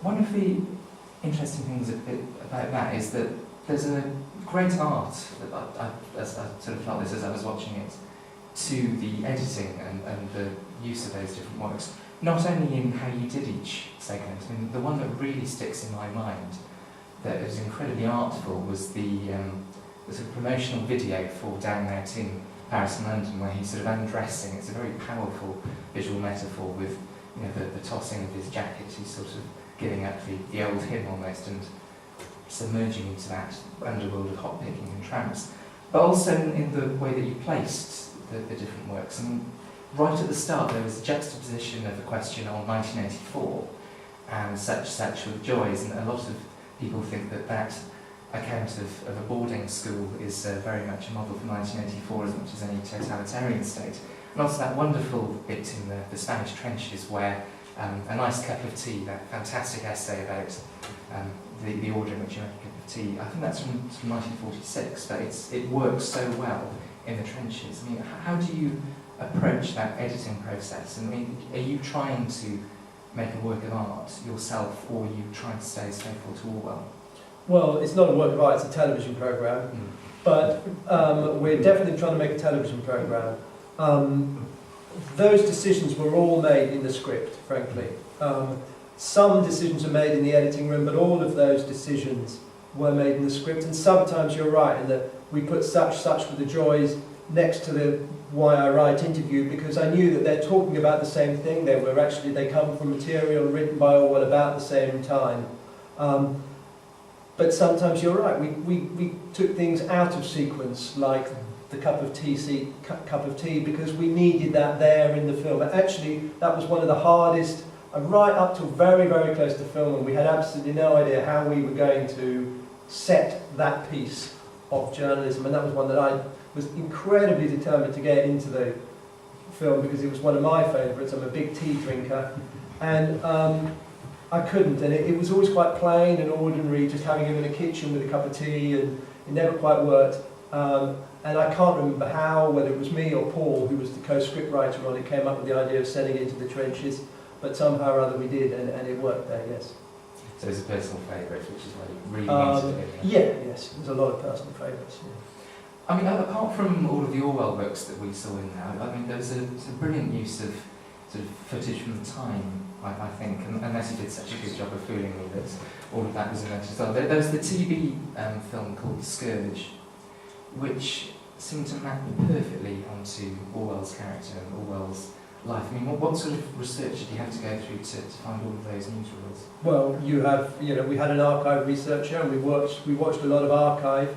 one of the interesting things about that is that there's a great art, I sort of felt this as I was watching it, to the editing and the use of those different works. Not only in how you did each segment, I mean, the one that really sticks in my mind that was incredibly artful was the sort of promotional video for Down There in Paris and London, where he's sort of undressing. It's a very powerful visual metaphor with the tossing of his jacket. He's sort of giving up the old hymn almost and submerging into that underworld of hot picking and tramps. But also in the way that you placed the different works. I mean, right at the start there was a juxtaposition of a question on 1984 and such with joys, and a lot of people think that account of a boarding school is very much a model for 1984 as much as any totalitarian state. And also that wonderful bit in the Spanish trenches where a nice cup of tea, that fantastic essay about the order in which you make a cup of tea, I think that's from 1946, but it works so well in the trenches. I mean, how do you approach that editing process? I mean, are you trying to make a work of art yourself, or are you trying to stay as faithful to Orwell? Well, it's not a work of art, it's a television programme, but we're definitely trying to make a television programme. Those decisions were all made in the script, frankly. Some decisions are made in the editing room, but all of those decisions were made in the script, and sometimes you're right in that we put such for the joys next to the Why I Write interview, because I knew that they're talking about the same thing. They come from material written by Orwell about the same time. But sometimes you're right, we took things out of sequence, like the cup of tea, because we needed that there in the film. And actually, that was one of the hardest, right up till very, very close to film, and we had absolutely no idea how we were going to set that piece of journalism, and that was one that I was incredibly determined to get into the film because it was one of my favourites. I'm a big tea drinker, and I couldn't, and it was always quite plain and ordinary, just having him in a kitchen with a cup of tea, and it never quite worked. And I can't remember how, whether it was me or Paul, who was the co-script writer on it, came up with the idea of sending it into the trenches, but somehow or other we did, and it worked there, yes. So it's a personal favourite, which is why you really wanted it. Yes, there's a lot of personal favourites. Yeah. I mean, apart from all of the Orwell books that we saw in there, I mean, there was a brilliant use of sort of footage from the time, I think, unless you did such a good job of fooling me that all of that was invented as well. There was the TV film called Scourge, which seemed to map perfectly onto Orwell's character and Orwell's life. I mean, what sort of research did you have to go through to find all of those newsreels? Well, we had an archive researcher, and we watched a lot of archive.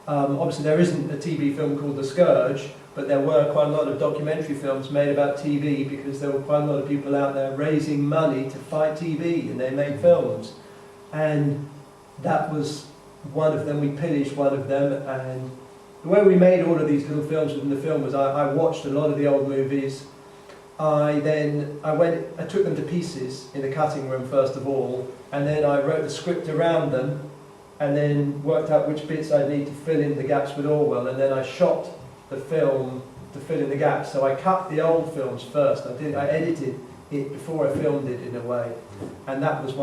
Obviously, there isn't a TV film called The Scourge, but there were quite a lot of documentary films made about TV because there were quite a lot of people out there raising money to fight TV, and they made films. And that was one of them. We pillaged one of them, and the way we made all of these little films within the film was I watched a lot of the old movies. I took them to pieces in the cutting room first of all, and then I wrote the script around them, and then worked out which bits I'd need to fill in the gaps with Orwell, and then I shot the film to fill in the gaps. So I cut the old films first. I edited it before I filmed it in a way, and that was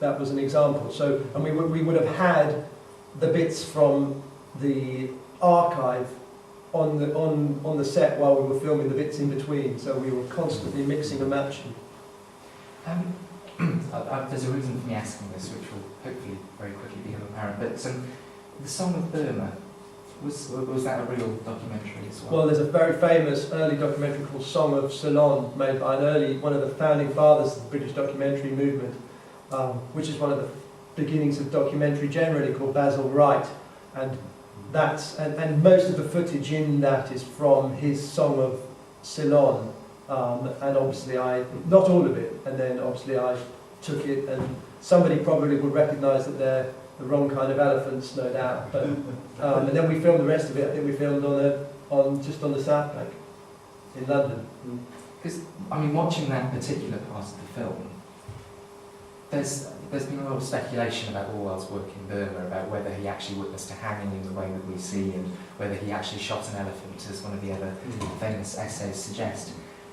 that was an example. So, and we would have had the bits from the archive on the set while we were filming the bits in between. So we were constantly mixing and matching. There's a reason for me asking this, which will hopefully very quickly become apparent. But the Song of Burma, was that a real documentary as well? Well, there's a very famous early documentary called Song of Ceylon, made by one of the founding fathers of the British documentary movement, which is one of the beginnings of documentary generally, called Basil Wright, and most of the footage in that is from his Song of Ceylon. And obviously not all of it, and then obviously I took it, and somebody probably would recognise that they're the wrong kind of elephants, no doubt. But and then we filmed the rest of it. I think we filmed just on the South Bank in London. Because I mean, watching that particular part of the film, there's been a lot of speculation about Orwell's work in Burma, about whether he actually witnessed a hanging in the way that we see, and whether he actually shot an elephant, as one of the other famous essays suggest.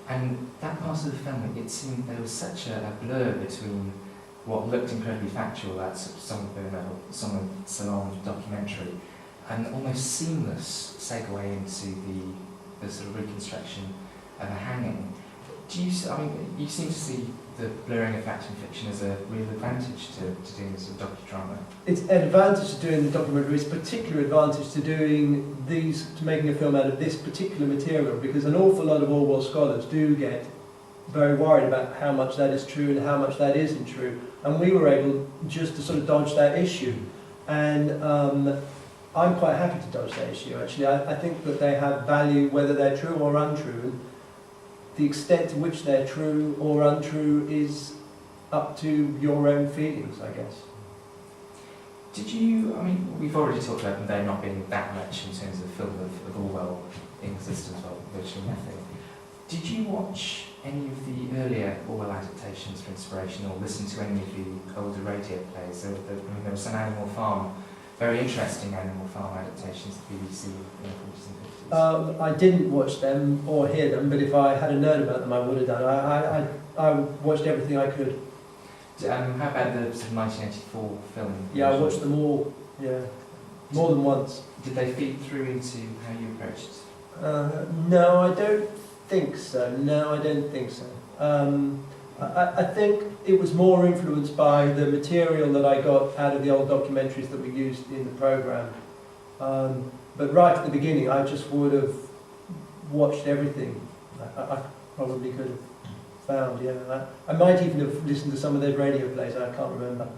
And that part of the film, it seemed there was such a blur between what looked incredibly factual, that's some salon documentary, an almost seamless segue into the sort of reconstruction of a hanging. You seem to see the blurring of fact and fiction as a real advantage to doing this sort of docudrama. It's an advantage to doing the documentary. It's a particular advantage to making a film out of this particular material, because an awful lot of Orwell scholars do get very worried about how much that is true and how much that isn't true. And we were able just to sort of dodge that issue. And I'm quite happy to dodge that issue, actually. I think that they have value whether they're true or untrue. The extent to which they're true or untrue is up to your own feelings, I guess. We've already talked about there not being that much in terms of film of Orwell in existence, well, virtually nothing. Did you watch any of the earlier Orwell adaptations for inspiration, or listen to any of the older radio plays? There was some Animal Farm, very interesting Animal Farm adaptations of the BBC in the 40s and 50s. I didn't watch them or hear them, but if I had known about them, I would have done. I watched everything I could. How about the sort of 1984 film? Yeah, I watched them all. Yeah, more than once. Did they feed through into how you approached? No, I don't think so. No, I don't think so. I think it was more influenced by the material that I got out of the old documentaries that we used in the programme. But right at the beginning, I just would have watched everything I probably could have found. Yeah, I might even have listened to some of their radio plays. I can't remember.